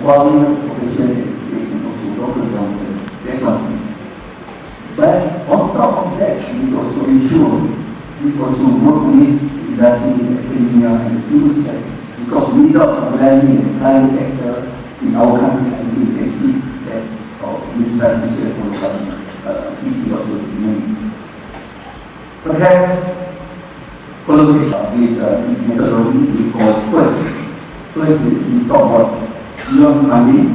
quality of operation and state also local government. That's one thing. But on top of that, we also ensure this also work with industry, academia, and the civil sector. Because without mobilizing the entire sector in our country, I think we can achieve that this transition for the city also moving. Perhaps collaboration with this methodology we call first. First, we talk about beyond funding,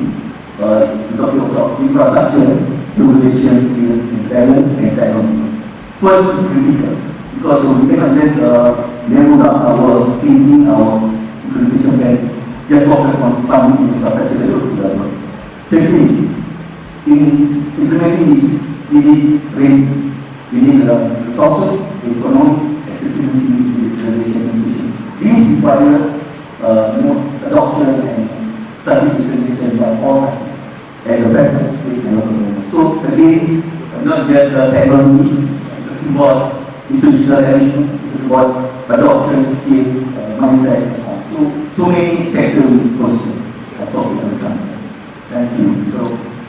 we talk also about infrastructure, regulations, balance, and technology. First is critical because we cannot just narrow down our thinking, our implementation plan, just focus on funding infrastructure development. Secondly, in implementing this, we need resources, economic, accessibility, digitalization, and social. These require adoption and study implementation by all and the federal, state, and local government. So again, not just technology, talking about institutional arrangement, talking about adoption, skill, mindset, and so on. So many factors will consider as talking about time. Thank you. So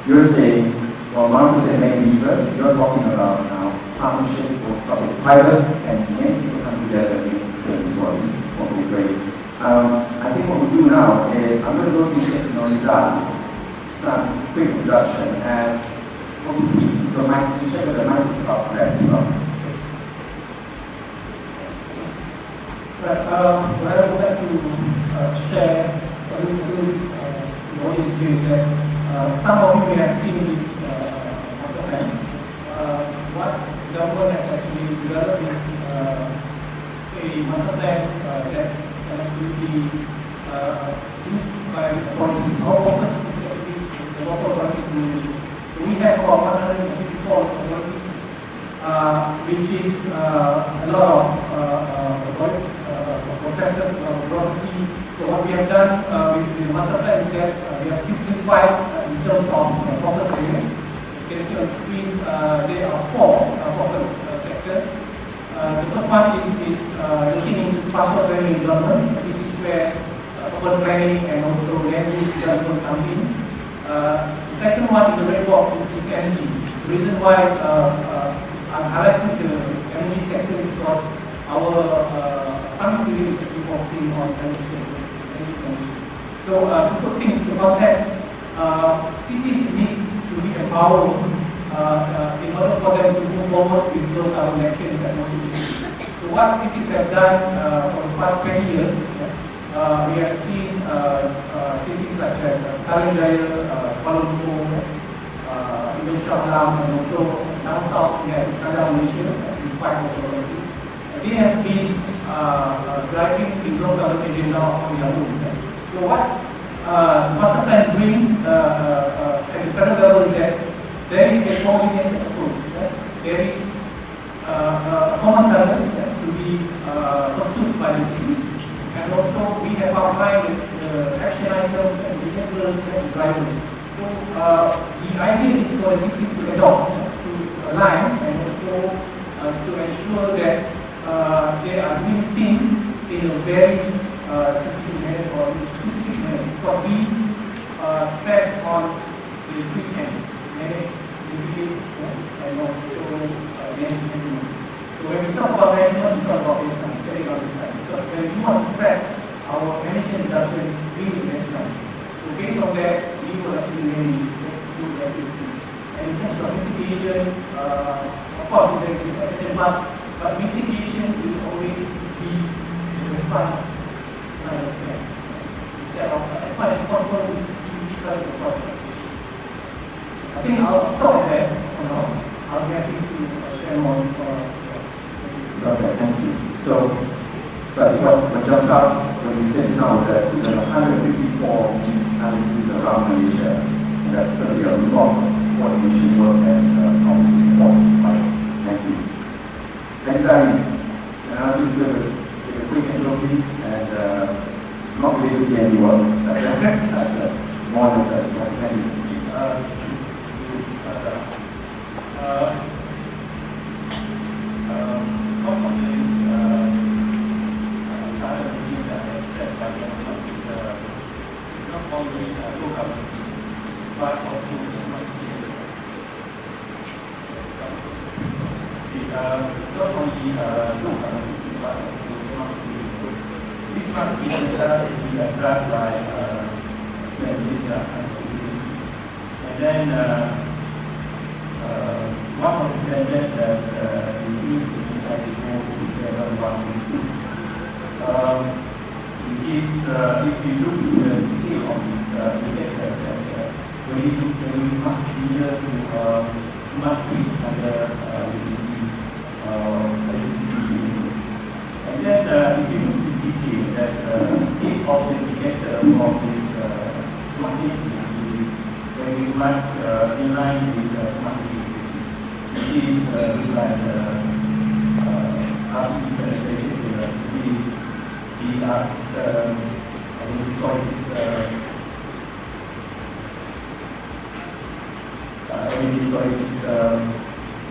you're saying, well, 1% making difference, you're talking about now partnerships both public-private, and many people come together in this was what we great. I think what we'll do now is I'm going to go to Mr. Norizal to start a quick introduction, and obviously, so Mike, just check that the mic is up there. What I would like to share with the audience is that some of you may have seen this master plan. What the government has actually developed is a master plan that can actually be used by authorities. Our focus is actually the local authorities in Malaysia. So we have about 154 authorities, which is a lot of processes of bureaucracy. So what we have done with the master plan is that we have simplified in terms of focus areas. As you can see on the screen, there are 4 focus sectors. The first one is looking into spatial planning and development. This is where urban planning and also land use development comes in. The second one in the red box is energy. The reason why I'm highlighting the energy sector is because our summit today is actually focusing on energy transition. So to put things into context, cities need to be empowered in order for them to move forward with low carbon actions and also so what cities have done for the past 20 years, we have seen cities such as Kalian Jaya, Kuala Lumpur, even Shah Alam, and also down south we have Iskandar Malaysia, with 5 authorities. They have been driving the low carbon agenda on their own. So what master plan brings at the federal level is that there is a coordinated approach. There is a common target to be pursued by the cities, and also we have outlined the action items and enablers and drivers. So the idea is for the cities to adopt, to align, and also to ensure that they are doing things in a very specific manner. Because we stress on the 3 M's: manage, mitigate, and also management. So when we talk about management, it's not about baseline, setting out baseline. Because when we want to track our emission reduction, we need baseline. So based on that, we will actually manage good activities. And in terms of mitigation, of course, there is action, but mitigation will always be the front line of defense. Instead of, as much as possible, we try to problem. I think I'll stop there for now. I'll be happy to share more. Okay, thank you. So I think what jumps out when you said now is that there's 154 municipalities around Malaysia, and that's going to be a lot of coordination work and policy support. Thank you. Next time, can I ask you to give a quick intro, please, and not related to any work, but that's more than that. Thank you. Not only local also smart city. Not only but also smart city. This smart city can be addressed by and then one of the standards that we use to go to 7.1. If you look at the detail of this, you get that very much easier to smart grid under and then if you look at the detail that each of the indicators of this smart grid is very much in line with smart grid. It is like RTE penetration. We asked,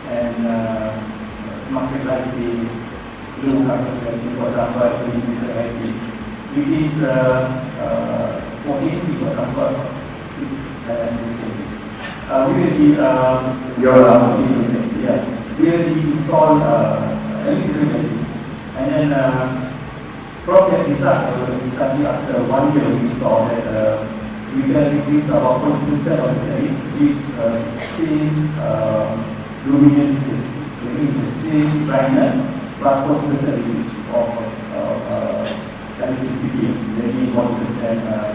and smart security, low capacity, for example, which is 14 people comfort. We will be, yes, we will be installed electricity, and then from that result, we study after 1 year we saw that we can increase about 40% of the increase same luminance, the same brightness, but 40% increase of electricity, maybe 1%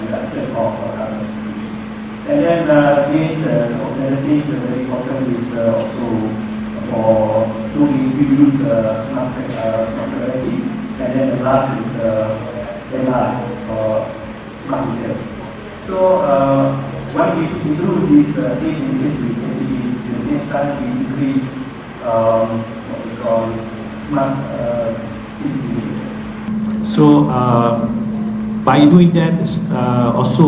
reduction of carbon. And then another thing very important is also to reduce smart security. And then the last is AI for smart meter. So when we include this thing in this, at the same time we increase what we call smart city. So by doing that, also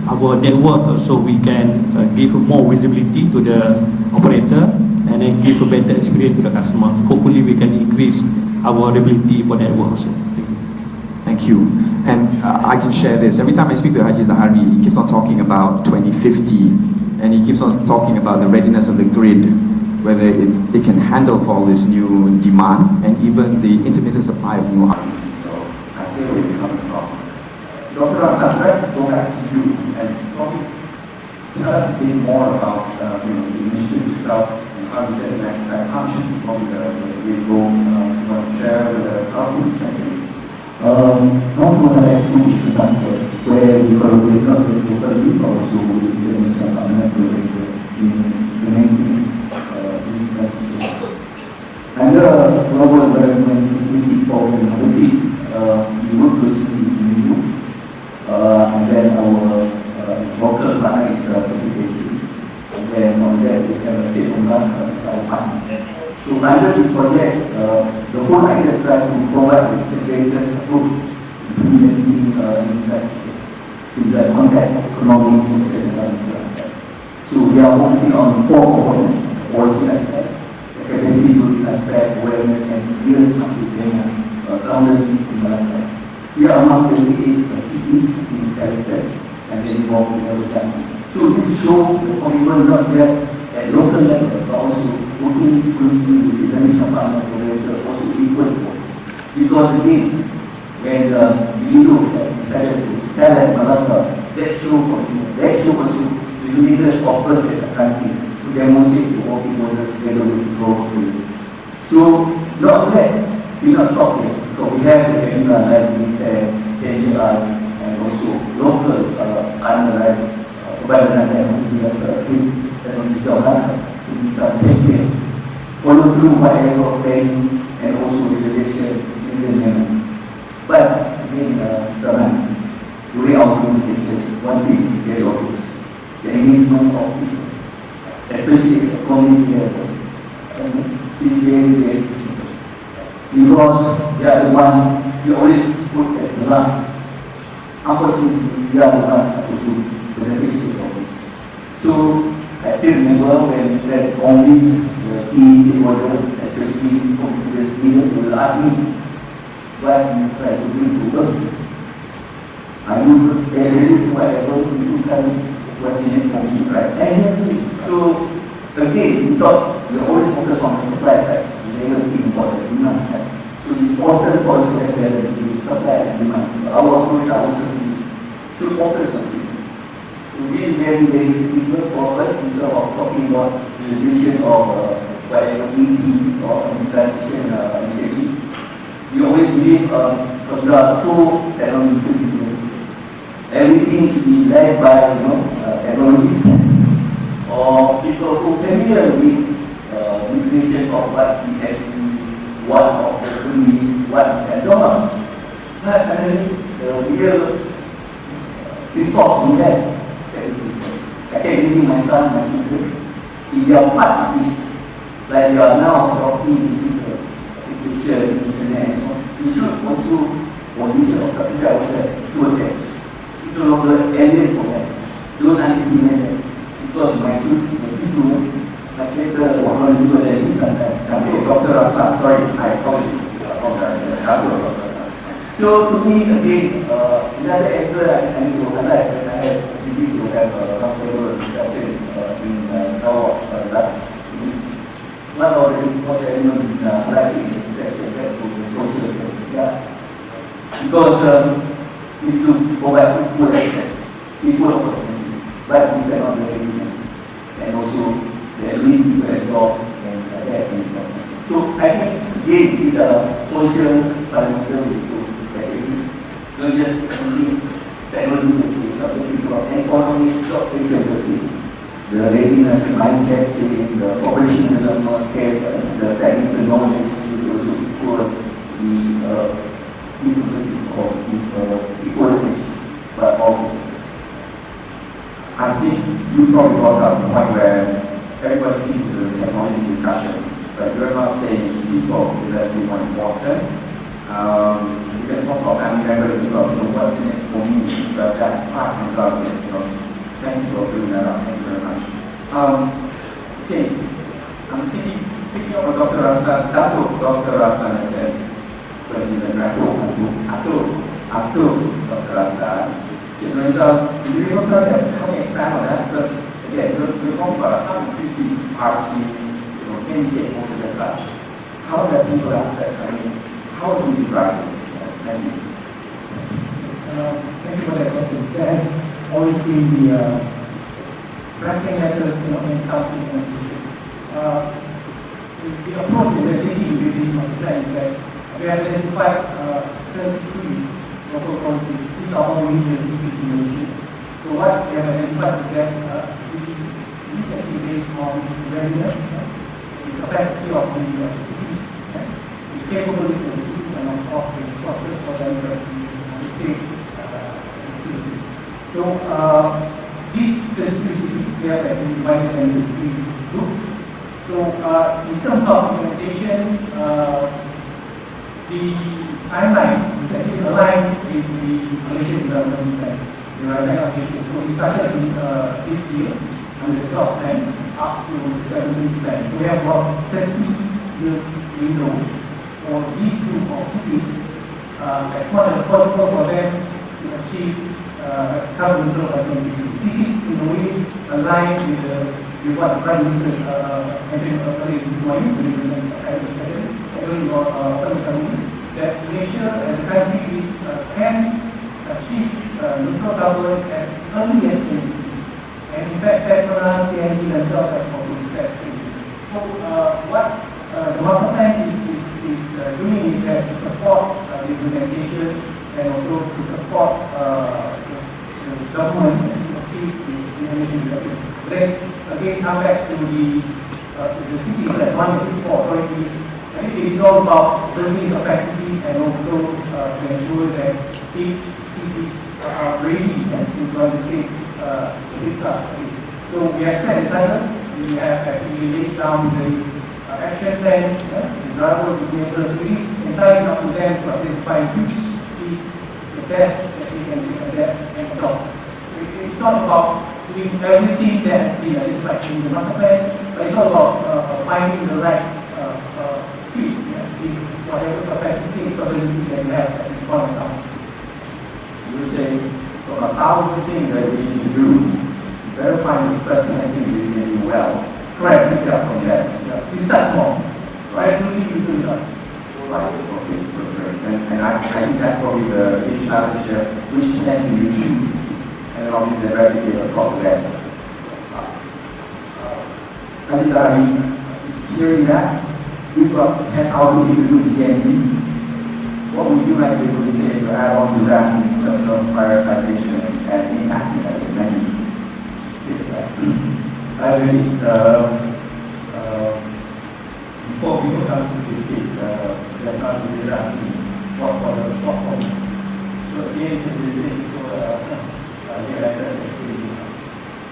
our network, also we can give more visibility to the operator and then give a better experience to the customer. Hopefully we can increase our ability for network also. Thank you. And I can share this. Every time I speak to Haji Zahari, he keeps on talking about 2050, and he keeps on talking about the readiness of the grid, whether it can handle for all this new demand and even the intermittent supply of new energy. So I hear where you're coming from. Dr. Raskan, let's go back to you and probably tell us a bit more about the initiative itself. How you said that partnership is probably the goal to share with the companies. Not what I have to example where we collaborate not just locally but also with the international partner in implementing infrastructure. And the global development facility for overseas, we work closely with EU, and then our local partner is PPAG. And then on that we have a state-owned our partner. So under this project, the whole idea tries to provide integrated approach implementing infrastructure in the context of economic, social, and development aspect. So we are focusing on 4 components: policy aspect, capacity building aspect, awareness, and years grounded in development. We are among 28 cities being selected and then involved in every country. So this shows the commitment not just at local level, but also working closely with the international partner operator, also equal. Because again, when the decided to sell at Malacca, that show also the uniqueness of us as a country to demonstrate the working model together with the global community. So not that we not stop here, because we have the KDI and also local partner like to take care, follow through whatever planning and also regulation in the manner. But again, during our communication, one thing very obvious: the engagement of people, especially at the community level, is very, very difficult. Because they are the one we always put at the last. Unfortunately, we are the ones supposed to beneficiaries of this. So I still remember when we had convince the key stakeholder, especially the leader, will ask me, what you try to bring to us? Are you able to whatever you can what's in it for me, right? Exactly. So again, we thought we always focus on the supply side. We never think about the demand side. So it's important for us to have balance between supply and demand. Our approach also should focus on it. So this is very, very critical for us in terms of talking about the vision of whatever ED or transition initiative. We always believe because we are so technologically, everything should be led by technologists or people who are familiar with definition of what ESG, what of the what is abnormal. But finally, the real resource we have, I can give my son, my children, if they are part of this, like you are now talking with the application, internet and so on, you should also position or subject ourselves to a test. It's no longer alien for them. Don't underestimate them. Because my children, much later, what will do than this sometimes. Okay, Dr. Raslan, sorry, I apologize. So to me, again, another angle I need to highlight when I had the opportunity to have a roundtable discussion in Singapore last weeks. One of the important elements highlighting is actually back to the social sector. Because we need to provide equal access, equal opportunity, but we cannot have readiness and also the ability to absorb and adapt and practice. So I think again it's a social fundamental to not just only technology per se, but the people of economic social per se. The readiness, the mindset change, the professional development, the technical knowledge should also equal the emphasis of equality, but also. I think you probably brought up the point where everybody thinks it's a technology discussion, but you're not saying people is actually more important. We can talk about family members as well, so what's in it for me? So that part comes out of it. So thank you for bringing that up. Thank you very much. Okay, I'm just picking up what Dr. Raslan has said, because he's a graduate. Dr. Raslan. Can you expand on that? Because again, we're talking about 150 parties, many stakeholders as such. How that people aspect, how is it in practice? Thank you. Thank you for that question. There has always been the pressing matters when it comes to competition. The approach that we're taking with this master plan is that we have identified 33 local authorities. These are all major cities in Malaysia. So what we have identified is that this is actually based on readiness, the capacity of the cities, the capability of the cities, and of course the resources for them to undertake activities. So these 33 cities, we have actually divided them into 3 groups. So in terms of implementation, the timeline is actually aligned with the Malaysian Development Plan, the right. So we started this year under the 12th plan up to the 17th plan. So we have about 30 years window for this group of cities as much as possible for them to achieve carbon neutral by 2050. This is in a way aligned with what the Prime Minister mentioned earlier this morning during the discussion, that Malaysia as a country can achieve neutral carbon as early as 2050. And in fact, Petronas, TNT themselves have also declared the same. So what the master plan is doing is that to support the implementation and also to support the government to achieve the emission reduction. But then again, come back to the cities that 154 authorities. I think it is all about building capacity and also to ensure that each cities are ready to undertake the big task. So we have set the targets, we have actually laid down the action plans, the drivers, the enablers. It is entirely up to them to identify which is the best that they can adapt and adopt. So it's not about doing everything that has been identified in the master plan, but it's all about finding the right whatever capacity and capability that you have at this point in time. So you're saying from 1,000 things that we need to do, verifying the first 10 things that you can do well. Correct, pick it up from there. You start small. Gradually you do that. Right, okay, great. And I think that's probably the big challenge here. Which 10 do you choose? And then obviously they replicate across the rest. Hearing that, we've got 10,000 people to do TND. What would you like to be able to say to add on to that in terms of prioritization and impacting that? Thank you. I really, before we go down to this stage, let's not really ask me what for the platform. So yes, it is for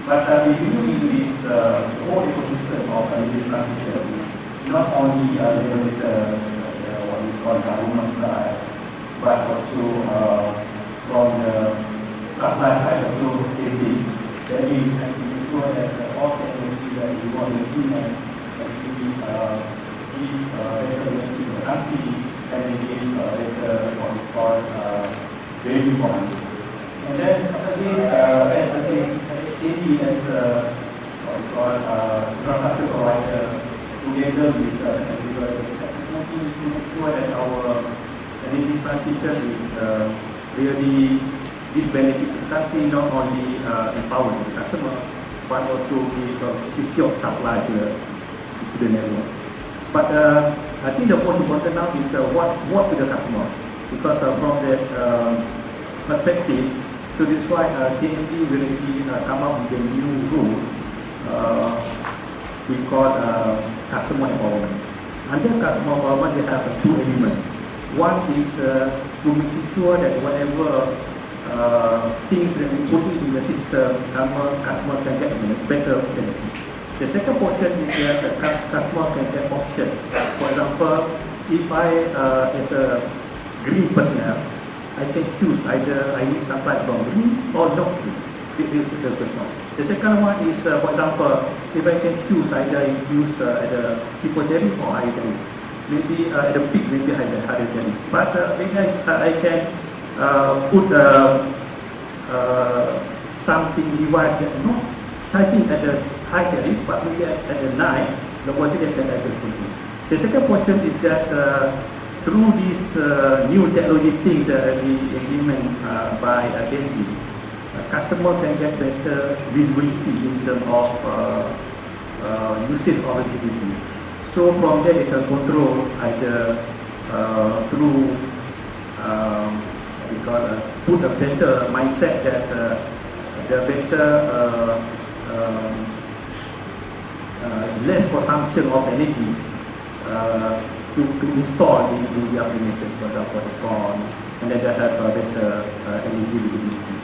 but we do into this whole ecosystem of this transition, not only the what we call the human side, but also from the supply side also same thing. That we can ensure that all technology that we want to implement actually give better benefit to the country and give better what we call value point. And then again, as a thing, as what we call infrastructure provider, together with technology to make sure that our energy transition is really give benefit to the country, not only empower the customer, but also give secure supply to the network. But I think the most important now is what to the customer, because from that perspective, so that's why TNT will really come up with a new rule we call customer empowerment. Under customer empowerment, they have two elements. One is to make sure that whatever things that we put in the system, customer can get a better benefit. The second portion is that the customer can get option. For example, if I, as a green personnel, I can choose either I need supply from green or not green. This is the first one. The second one is, for example, if I can choose either I use at a cheaper tariff or higher tariff. Maybe at the peak, maybe higher tariff. But maybe I can put something device that not charging at the high tariff, but maybe at the night, the quality that can actually. The second portion is that through these new technology things that we implement by TNT, customer can get better visibility in terms of usage of activity. So from there they can control either through put a better mindset that the better less consumption of energy to install in the applications, for example, the corn, and then they have a better energy visibility.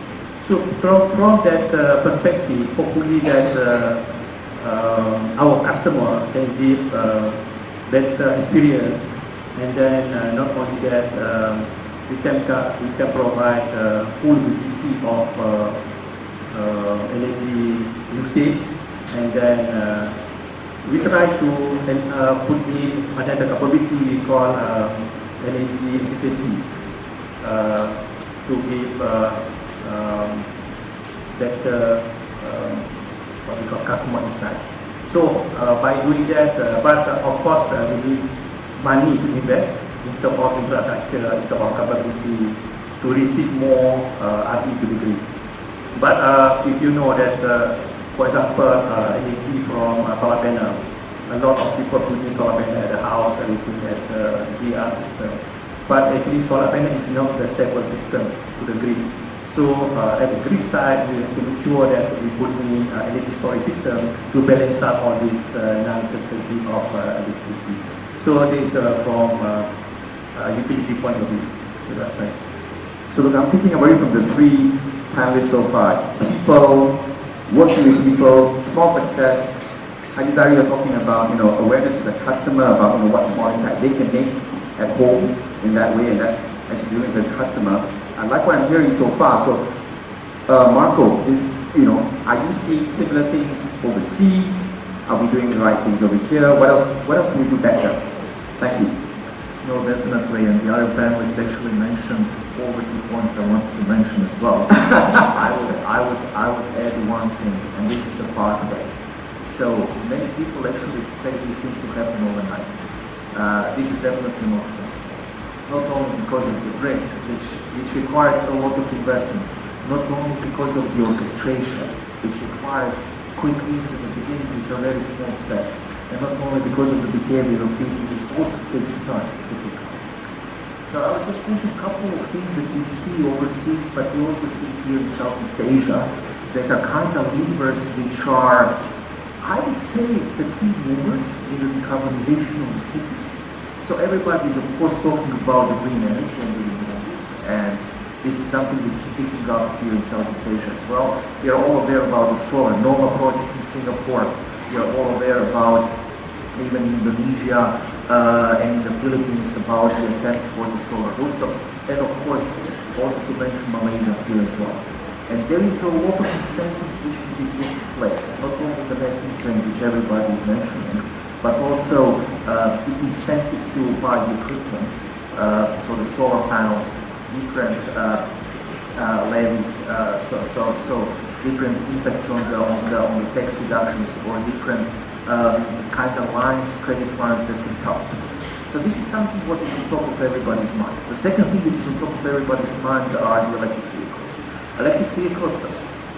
So from that perspective, hopefully that our customer can give better experience, and then not only that, we can provide full visibility of energy usage, and then we try to put in another capability we call energy efficiency to give better what we call customer insight. So by doing that, but of course we need money to invest in terms of infrastructure, in terms of capability to receive more RE to the grid. But if you know that, for example, energy from solar panel, a lot of people putting solar panel at the house and put as a DR system. But actually solar panel is not the stable system to the grid. So at the grid side, we have to make sure that we put in energy storage system to balance out all this non-certainty of electricity. So this from utility point of view. So that's right. So look, I'm thinking about it from the three panelists so far. It's people, working with people, small success. Haji Zahari, you're talking about awareness of the customer about what small impact they can make at home in that way, and that's actually doing the customer. I like what I'm hearing so far. So, Marco, are you seeing similar things overseas? Are we doing the right things over here? What else can we do better? Thank you. No, definitely, and the other panelists actually mentioned all the key points I wanted to mention as well. I would add one thing, and this is the pathway. So many people actually expect these things to happen overnight. This is definitely not possible. Not only because of the grid, which requires a lot of investments, not only because of the orchestration, which requires quick wins at the beginning, which are very small steps, and not only because of the behavior of people, which also takes time to pick up. So I would just mention a couple of things that we see overseas, but we also see here in Southeast Asia, that are kind of levers which are, I would say, the key movers in the decarbonization of the cities. So everybody is of course talking about the green energy and the renewables, and this is something which is picking up here in Southeast Asia as well. We are all aware about the solar Nova project in Singapore. We are all aware about, even in Indonesia and in the Philippines, about the attempts for the solar rooftops. And of course, also to mention Malaysia here as well. And there is a lot of incentives which can be put in place, not only the net metering, which everybody is mentioning, but also the incentive to buy the equipment, so the solar panels, different levies, so different impacts on the tax reductions, or different kind of lines, credit lines that can help. So this is something what is on top of everybody's mind. The second thing which is on top of everybody's mind are the electric vehicles. Electric vehicles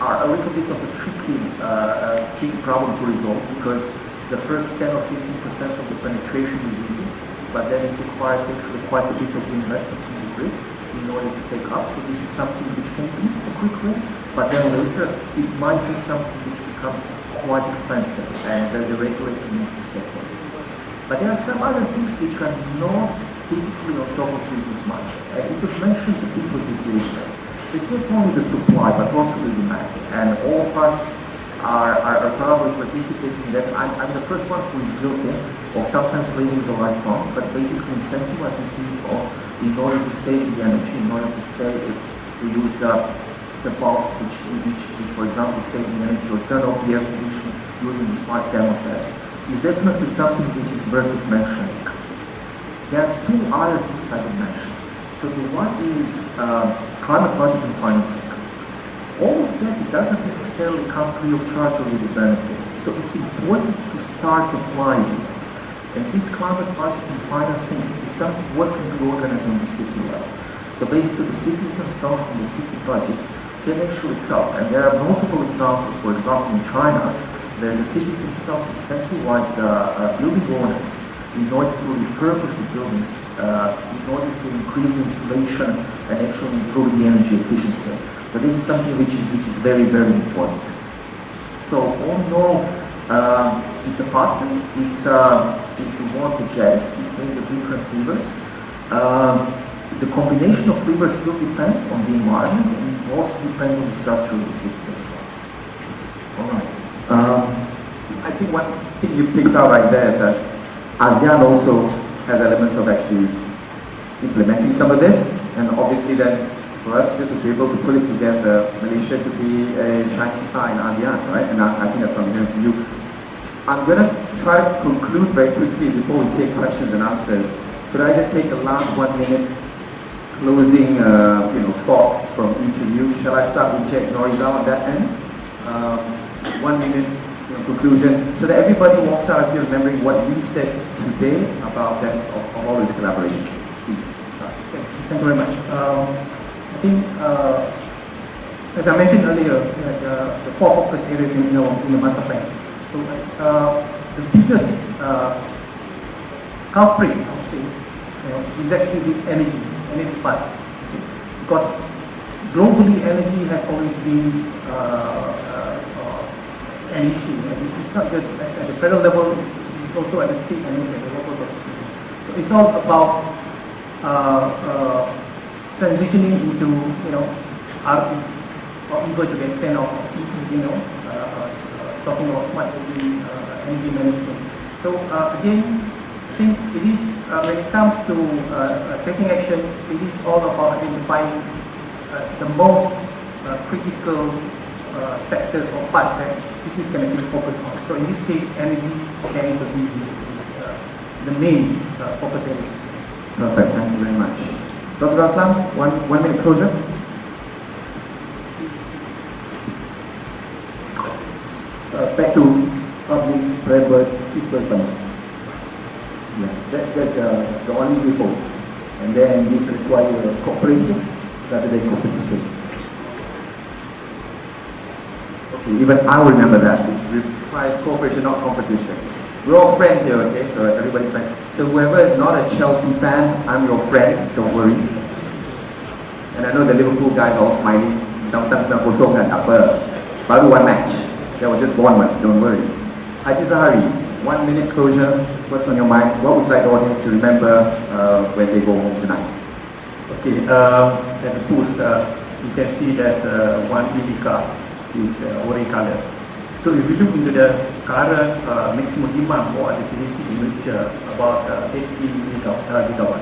are a little bit of a tricky problem to resolve, because the first 10 or 15% of the penetration is easy, but then it requires actually quite a bit of the investments in the grid in order to take up. So this is something which can be a quick win, but then later it might be something which becomes quite expensive, and the regulator needs to step in. But there are some other things which are not typically on top of people's mind. It was mentioned the people's behavior. So it's not only the supply, but also the demand. And all of us are probably participating in that. I'm the first one who is guilty of sometimes leaving the lights on, but basically incentivizing people in order to save the energy, in order to use the bulbs which for example save the energy, or turn off the air conditioning using the smart thermostats, is definitely something which is worth of mentioning. There are two other things I would mention. So the one is climate budget and financing. All of that doesn't necessarily come free of charge or with a benefit. So it's important to start applying it. And this climate budget and financing is something what can be organized on the city level. So basically the cities themselves from the city budgets can actually help. And there are multiple examples. For example, in China, where the cities themselves incentivize the building owners in order to refurbish the buildings, in order to increase the insulation and actually improve the energy efficiency. So this is something which is very, very important. So all in all, it's a pathway. It's if you want to jazz between the different levers. The combination of levers will depend on the environment, and it will also depend on the structure of the city themselves. All right. I think one thing you picked out right there is that ASEAN also has elements of actually implementing some of this, and obviously then for us just to be able to put it together, Malaysia could be a shining star in ASEAN, right? And I think that's what I'm hearing from you. I'm going to try to conclude very quickly before we take questions and answers. Could I just take the last 1 minute closing thought from each of you? Shall I start with Cik Norizal on that end? 1 minute conclusion, so that everybody walks out of here remembering what you said today about that of all this collaboration. Please start. Okay. Thank you very much. I think, as I mentioned earlier, the four focus areas in the master plan. So the biggest culprit, I would say, is actually the energy part. Okay? Because globally, energy has always been an issue, and it's not just at the federal level; it's also at the state and also at the local level. So it's all about transitioning into RE, or even to the extent of talking about smart buildings, energy management. So again, I think it is when it comes to taking actions, it is all about identifying the most critical sectors or part that cities can actually focus on. So in this case, energy can be the main focus areas. Perfect, thank you very much. Dr. Aslam, one minute closure. Back to public-private equipment. Yeah, that's the only way forward. And then this requires cooperation rather than competition. Okay, even I will remember that. It requires cooperation, not competition. We're all friends here, okay? So everybody's friend. So whoever is not a Chelsea fan, I'm your friend, don't worry. And I know the Liverpool guys are all smiling. Sometimes they're kosong kan, tak apa. Baru one match. That was just one, don't worry. Haji Zahari, 1 minute closure. What's on your mind? What would you like the audience to remember when they go home tonight? Okay, at the post, you can see that one EV car is orange color. So if we look into the current maximum demand for electricity in Malaysia, about 80 gigawatt.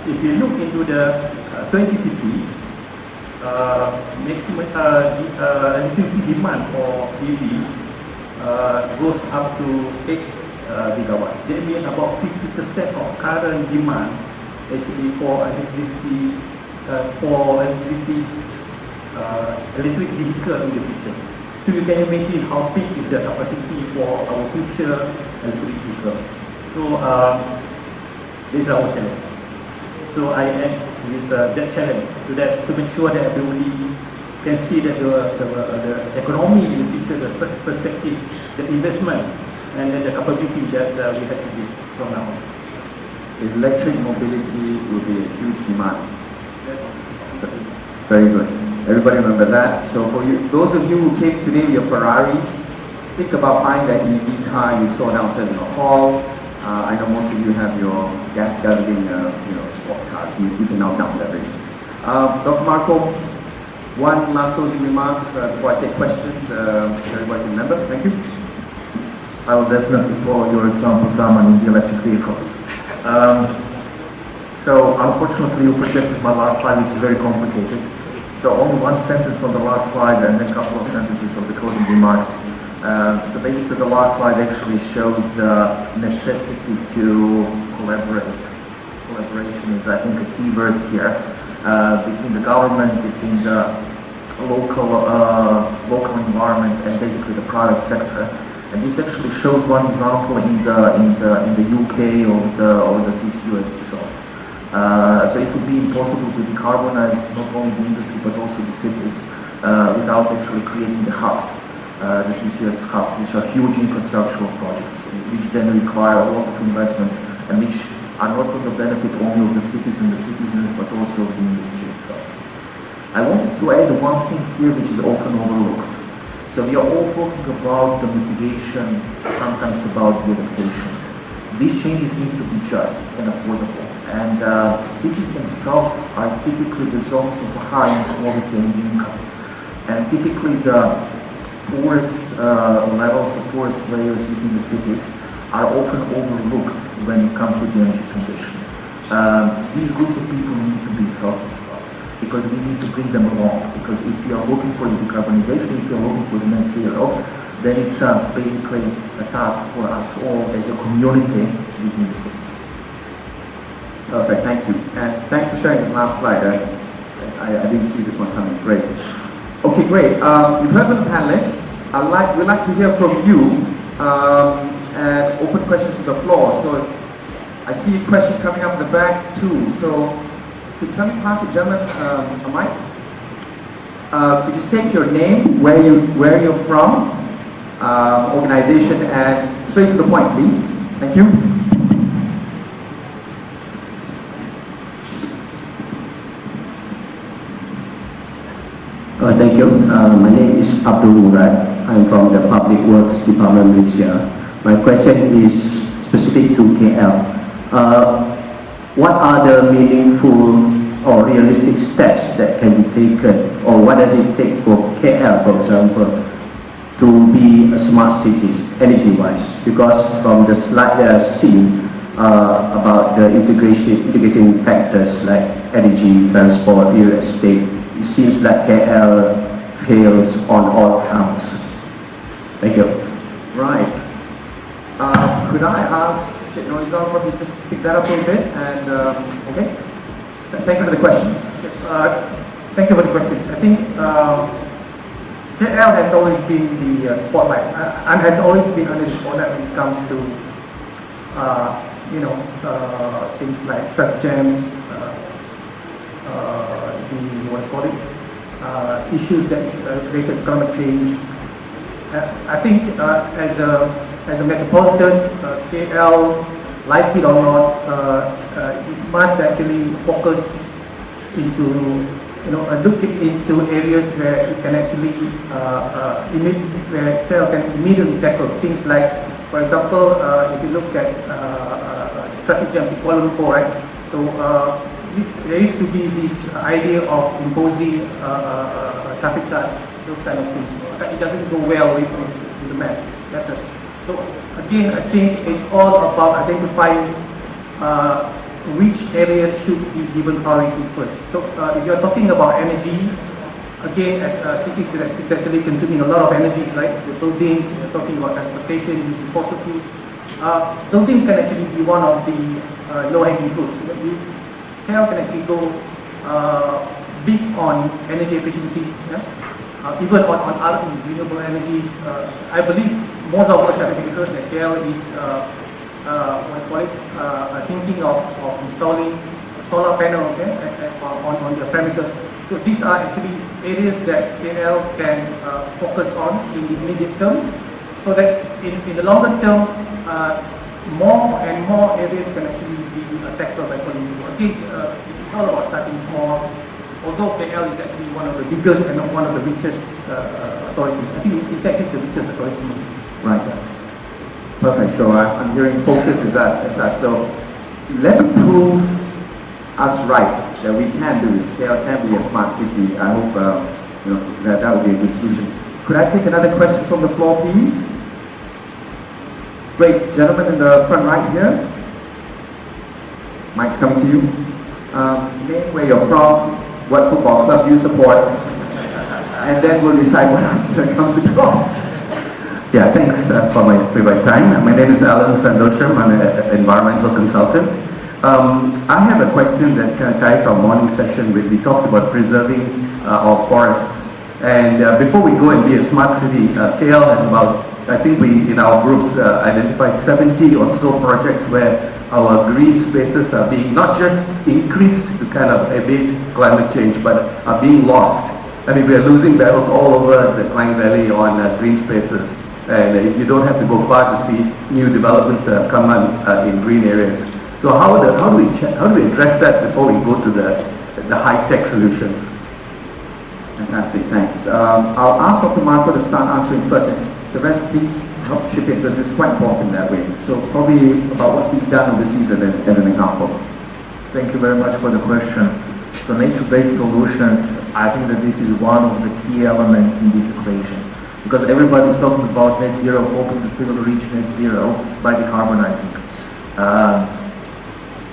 If you look into the 2050, maximum electricity demand for EV goes up to 8 gigawatt. That means about 50% of current demand actually for electricity electric vehicle in the future. So you can imagine how big is the capacity for our future electric vehicle. So this is our challenge. So I add this that challenge to make sure that everybody can see that the economy in the future, the perspective, the investment, and then the capability that we have to do from now on. Electric mobility will be a huge demand. Very good. Everybody remember that. So for you, those of you who came today with your Ferraris, think about buying that EV car you saw downstairs in the hall. I know most of you have your gas-guzzling, sports cars. You can now down leverage. Dr. Marco, one last closing remark before I take questions. Everybody can remember. Thank you. I will definitely follow your example, Zaman, in the electric vehicles. So unfortunately, you projected my last slide, which is very complicated. So only one sentence on the last slide and then a couple of sentences of the closing remarks. So basically the last slide actually shows the necessity to collaborate. Collaboration is, I think, a key word here, between the government, between the local environment, and basically the private sector. And this actually shows one example in the UK or the CCUS itself. So it would be impossible to decarbonize not only the industry but also the cities without actually creating the hubs, the CCUS hubs, which are huge infrastructural projects, which then require a lot of investments and which are not for the benefit only of the cities and the citizens but also of the industry itself. I wanted to add one thing here which is often overlooked. So we are all talking about the mitigation, sometimes about the adaptation. These changes need to be just and affordable. And cities themselves are typically the zones of high inequality and income. And typically the poorest levels, the poorest layers within the cities are often overlooked when it comes to the energy transition. These groups of people need to be helped as well, because we need to bring them along. Because if we are looking for the decarbonization, if we are looking for the net zero, then it's basically a task for us all as a community within the cities. Perfect, thank you. And thanks for sharing this last slide. I didn't see this one coming. Great. Okay, great. We've heard from the panelists. We'd like to hear from you and open questions to the floor. So I see a question coming up in the back too. So could somebody pass the gentleman a mic? Could you state your name, where you're from, organization, and straight to the point, please. Thank you. Thank you. My name is Abdul Murad. I'm from the Public Works Department, Malaysia. My question is specific to KL. What are the meaningful or realistic steps that can be taken, or what does it take for KL, for example, to be a smart city, energy-wise? Because from the slide that I've seen about the integrating factors like energy, transport, real estate, it seems like KL fails on all counts. Thank you. Right. could I ask Rizal probably just pick that up a little bit and okay? Thank you for the question. Thank you for the questions. I think KL has always been the spotlight and has always been under the spotlight when it comes to things like traffic jams, issues that is related to climate change. I think as a metropolitan, KL, like it or not, it must actually focus into look into areas where it can actually where KL can immediately tackle things like, for example, if you look at traffic jams in Kuala Lumpur, right? So there used to be this idea of imposing traffic charge, those kind of things. It doesn't go well with the masses. So again, I think it's all about identifying which areas should be given priority first. So if you're talking about energy, again, as cities is actually consuming a lot of energies, right? The buildings, you're talking about transportation, using fossil fuels. Buildings can actually be one of the low-hanging fruits. KL can actually go big on energy efficiency, even on other renewable energies. I believe most of us have actually heard that KL is thinking of installing solar panels on their premises. So these are actually areas that KL can focus on in the immediate term, so that in the longer term, more and more areas can actually be tackled by Kuala Lumpur. Again, it's all about starting small. Although KL is actually one of the biggest and one of the richest authorities, I think it's actually the richest authority. Right. Perfect. So I'm hearing focus is that. So let's prove us right that we can do this. KL can be a smart city. I hope that would be a good solution. Could I take another question from the floor, please? Great, gentleman in the front right here. Mike's coming to you. Name where you're from, what football club you support, and then we'll decide what answer comes across. Yeah, thanks for my favorite time. My name is Alan Sandosham. I'm an environmental consultant. I have a question that kind of ties our morning session with. We talked about preserving our forests. And before we go and be a smart city, KL has about, I think we, in our groups, identified 70 or so projects where our green spaces are being not just increased to kind of abate climate change, but are being lost. I mean, we are losing battles all over the Klang Valley on green spaces. And if you don't have to go far to see new developments that have come on in green areas. So how do we address that before we go to the high-tech solutions? Fantastic, thanks. I'll ask Dr. Marco to start answering first, and the rest please help chip in because it's quite important that way. So probably about what's being done overseas as an example. Thank you very much for the question. So nature-based solutions, I think that this is one of the key elements in this equation. Because everybody's talking about net zero, hoping that we will reach net zero by decarbonizing.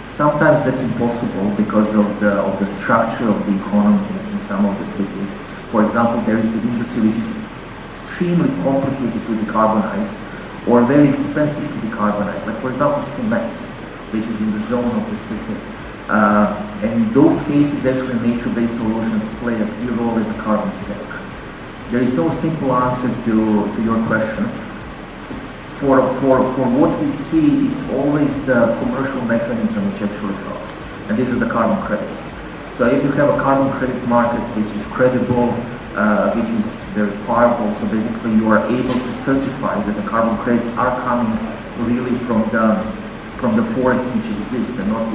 Sometimes that's impossible because of the structure of the economy in some of the cities. For example, there is the industry which is extremely complicated to decarbonize or very expensive to decarbonize. Like for example, cement, which is in the zone of the city. And in those cases, actually nature-based solutions play a key role as a carbon sink. There is no simple answer to your question. For what we see, it's always the commercial mechanism which actually helps, and these are the carbon credits. So if you have a carbon credit market which is credible, which is verifiable, so basically you are able to certify that the carbon credits are coming really from the forests which exist and not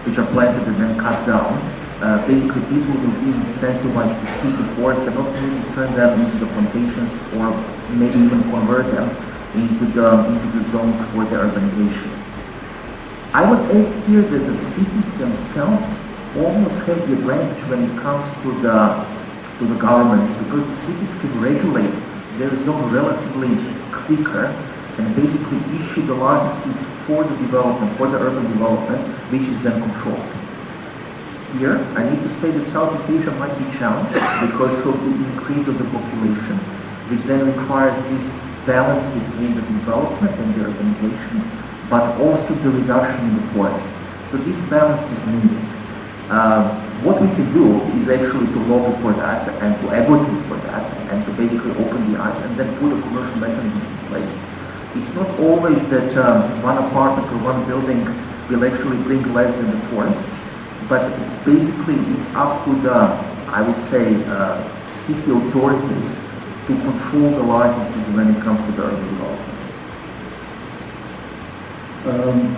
which are planted and then cut down. Basically people will be incentivized to keep the forests and not maybe turn them into the plantations or maybe even convert them into the zones for the urbanization. I would add here that the cities themselves almost have the advantage when it comes to the governments, because the cities can regulate their zone relatively quicker and basically issue the licenses for the development, for the urban development, which is then controlled. Here, I need to say that Southeast Asia might be challenged because of the increase of the population, which then requires this balance between the development and the urbanization, but also the reduction in the forests. So this balance is needed. What we can do is actually to lobby for that and to advocate for that and to basically open the eyes and then put the commercial mechanisms in place. It's not always that one apartment or one building will actually bring less than the forest, but basically it's up to the, I would say, city authorities to control the licenses when it comes to the urban development.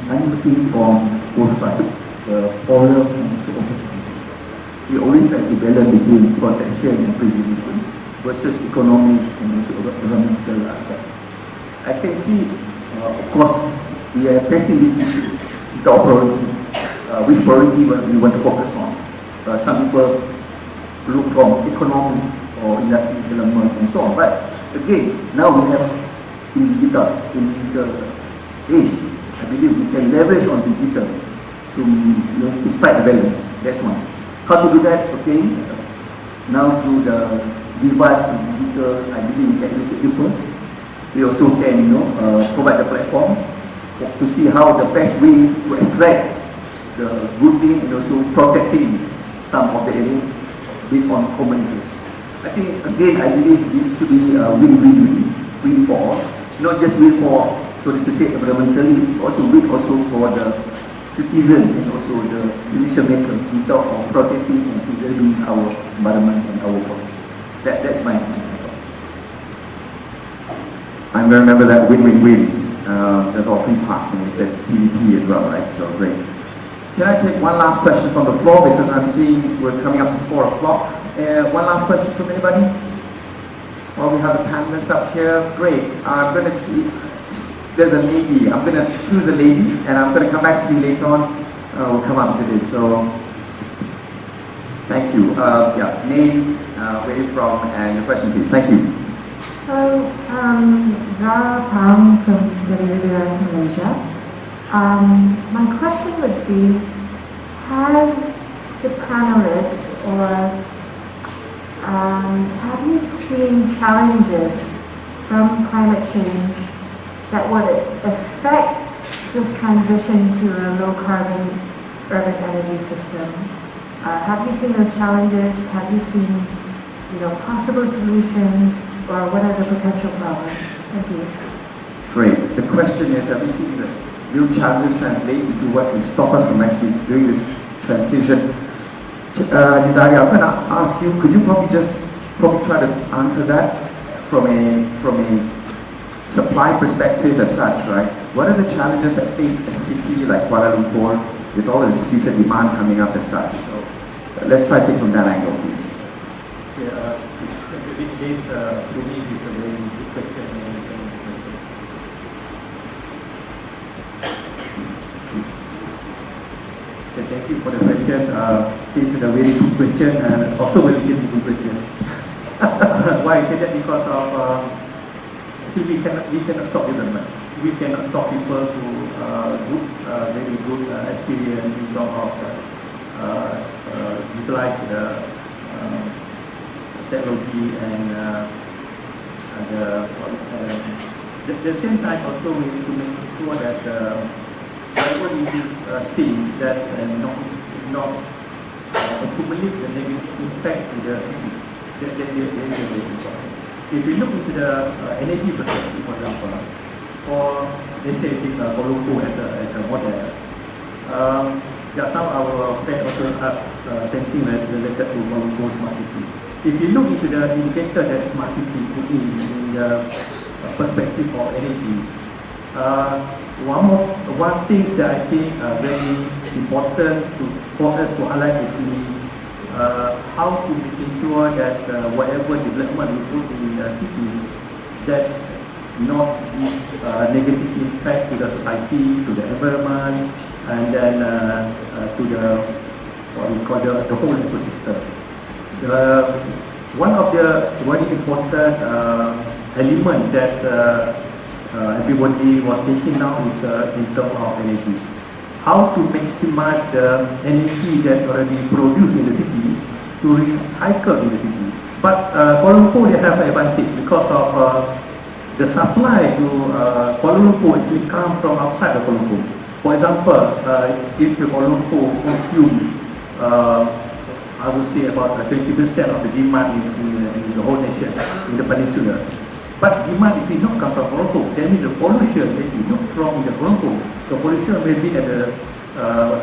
I'm looking from both sides, the problem and also opportunity. We always try to balance between protection and preservation versus economic and also environmental aspect. I can see, of course, we are facing this issue, the priority, which priority we want to focus on. Some people look from economic or industry development and so on. But again, now we have in digital age, I believe we can leverage on digital to strike the balance. That's one. How to do that? Okay, now through the device to digital, I believe we can educate people. We also can, provide the platform to see how the best way to extract the good thing and also protecting some of the area based on common interest. I think again, I believe this should be a win for all, not just win for, so to say, environmentalists, also win also for the citizen and also the decision maker in terms of protecting and preserving our environment and our forests. That's my opinion. I'm going to remember that win-win-win. There's all three parts, and you said PVP as well, right? So great. Can I take one last question from the floor, because I'm seeing we're coming up to 4 o'clock. One last question from anybody? Well, we have the panelists up here. Great. I'm going to see, there's a lady. I'm going to choose a lady, and I'm going to come back to you later on. We'll come up to this. So, thank you. Yeah, name, where you're from, and your question, please. Thank you. Hello, Zara Pang from WWF Malaysia. My question would be, has the panelists or have you seen challenges from climate change that would affect this transition to a low-carbon urban energy system? Have you seen those challenges? Have you seen, possible solutions, or what are the potential problems? Thank you. Great. The question is, have we seen the real challenges translate into what can stop us from actually doing this transition? Jizari, I'm going to ask you, could you probably try to answer that from a supply perspective as such, right? What are the challenges that face a city like Kuala Lumpur with all of this future demand coming up as such? So let's try to take from that angle, please. Yeah, this to me is a very good question. Okay, thank you for the question. This is a very good question and also very difficult question. Why I say that? Because of actually we cannot stop development. We cannot stop people who very good experience in terms of utilize the technology and at the same time also we need to make sure that whatever we do things that not accumulate the negative impact to the cities. That is very important. If we look into the energy perspective, for example, or let's say take Kuala Lumpur as a model. Just now our friend also asked same thing related to Kuala Lumpur Smart City. If you look into the indicator that Smart City put in the perspective of energy, one thing that I think very important for us to highlight actually how to make sure that whatever development we put in the city that not give negative impact to the society, to the environment, and then to the what we call the whole ecosystem. One of the very important element that everybody was thinking now is in terms of energy. How to maximize the energy that already produced in the city to recycle in the city. But Kuala Lumpur, they have an advantage because of the supply to Kuala Lumpur actually come from outside of Kuala Lumpur. For example, if Kuala Lumpur consume, I would say about 20% of the demand in the whole nation, in the peninsula. But demand actually not come from Kuala Lumpur. That means the pollution actually not from the Kuala Lumpur. The pollution may be at the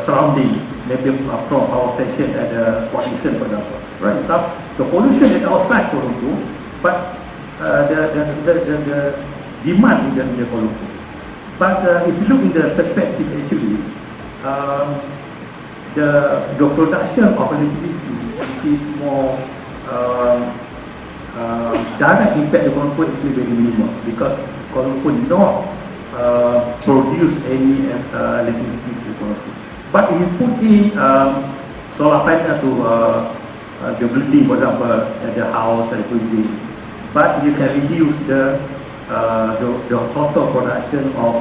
surrounding, maybe from our station at the Port Dickson, for example. Right. So the pollution is outside Kuala Lumpur, but the demand in the Kuala Lumpur. But if you look in the perspective, actually, the production of electricity is more direct impact to Kuala Lumpur is very minimal because Kuala Lumpur not produce any electricity to Kuala Lumpur. But if you put in solar panel to the building, for example, at the house, at the building, but you can reduce the total production of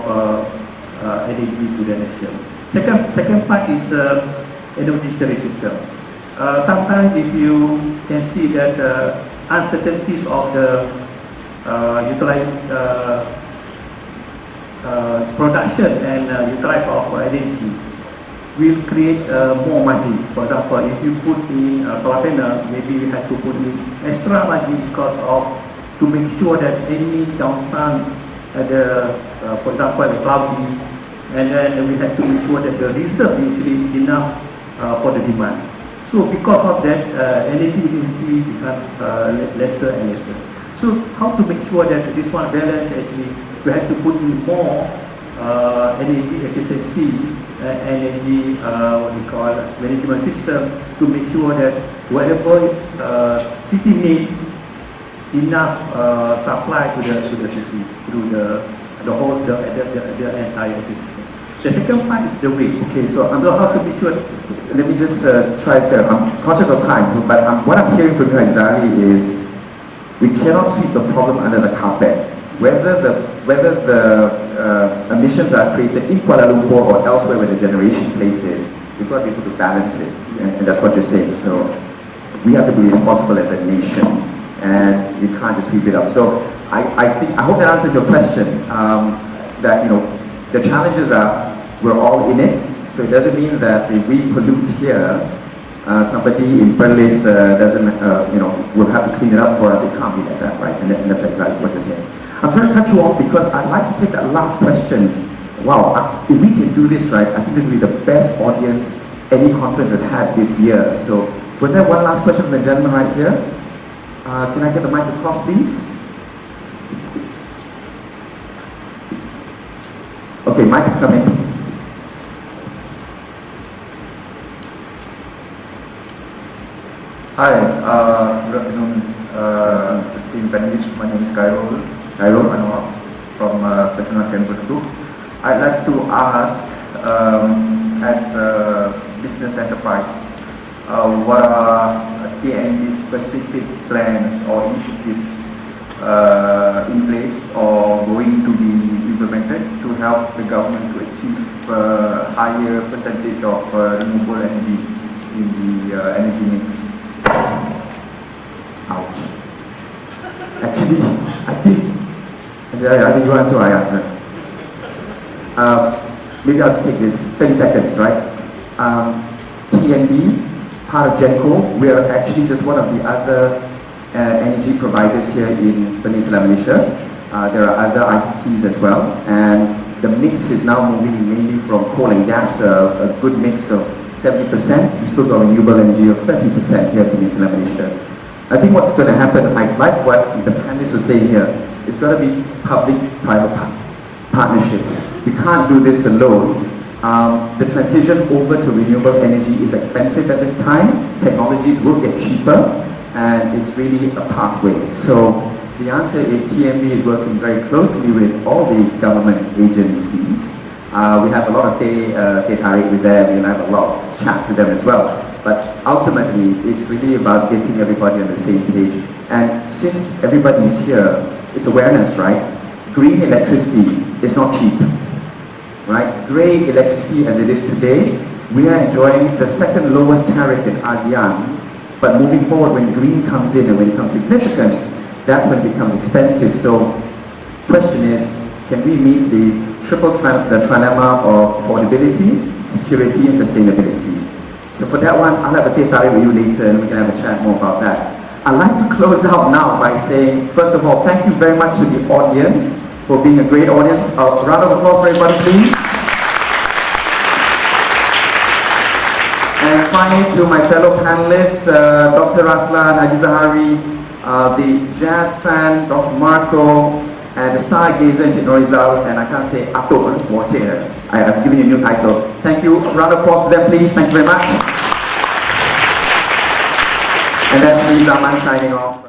energy to the nation. Second part is energy storage system. Sometimes if you can see that uncertainties of the production and utilize of energy will create more margin. For example, if you put in solar panel, maybe you have to put in extra margin because of to make sure that any downtime at the, for example, the cloudy, and then we have to make sure that the reserve is actually enough for the demand. So because of that, energy efficiency becomes lesser and lesser. So how to make sure that this one balance actually, we have to put in more energy efficiency, energy, what we call management system to make sure that whatever city need enough supply to the city through the whole the entire ecosystem. The second part is the waste. Okay, so how to be sure. Let me just try to. I'm conscious of time, but what I'm hearing from you, Azari, is we cannot sweep the problem under the carpet. Whether the emissions are created in Kuala Lumpur or elsewhere where the generation place is, we've got to be able to balance it, and that's what you're saying. So we have to be responsible as a nation, and we can't just sweep it up. So I hope that answers your question. That the challenges are we're all in it. So it doesn't mean that if we pollute here, somebody in Perlis doesn't will have to clean it up for us. It can't be like that, right? And that's exactly what you're saying. I'm trying to cut you off because I'd like to take that last question. Wow, if we can do this right, I think this will be the best audience any conference has had this year. So was there one last question from the gentleman right here? Can I get the mic across, please? Okay, mic is coming. Hi, good afternoon, esteemed panelists. My name is Khairul Anwar from Petronas Campus Group. I'd like to ask, as a business enterprise, what are TNB's specific plans or initiatives in place or going to be implemented to help the government to achieve higher percentage of renewable energy in the energy mix? Ouch. Actually, I think you answer, I answer. Maybe I'll just take this 30 seconds, right? TNB, part of Genco, we are actually just one of the other energy providers here in Peninsula Malaysia. There are other IPPs as well, and the mix is now moving mainly from coal and gas, a good mix of 70%. We still got renewable energy of 30% here in Peninsula Malaysia. I think what's going to happen, I like what the panelists were saying here, it's going to be public-private partnerships. We can't do this alone. The transition over to renewable energy is expensive at this time. Technologies will get cheaper, and it's really a pathway. So the answer is TNB is working very closely with all the government agencies. We have a lot of tarik with them, and I have a lot of chats with them as well. But ultimately, it's really about getting everybody on the same page. And since everybody's here, it's awareness, right? Green electricity is not cheap, right? Grey electricity as it is today, we are enjoying the second lowest tariff in ASEAN. But moving forward, when green comes in and when it becomes significant, that's when it becomes expensive. So question is, can we meet the trilemma of affordability, security, and sustainability? So for that one, I'll have a tete with you later and we can have a chat more about that. I'd like to close out now by saying, first of all, thank you very much to the audience for being a great audience. A round of applause for everybody, please. And finally, to my fellow panelists, Dr. Raslan, Haji Zahari, the jazz fan, Dr. Marco, and the stargazer, Encik Norizal, and I can't say Atok, watch it. I have given you a new title. Thank you. A round of applause for them, please. Thank you very much. And that's me, Zaman, signing off.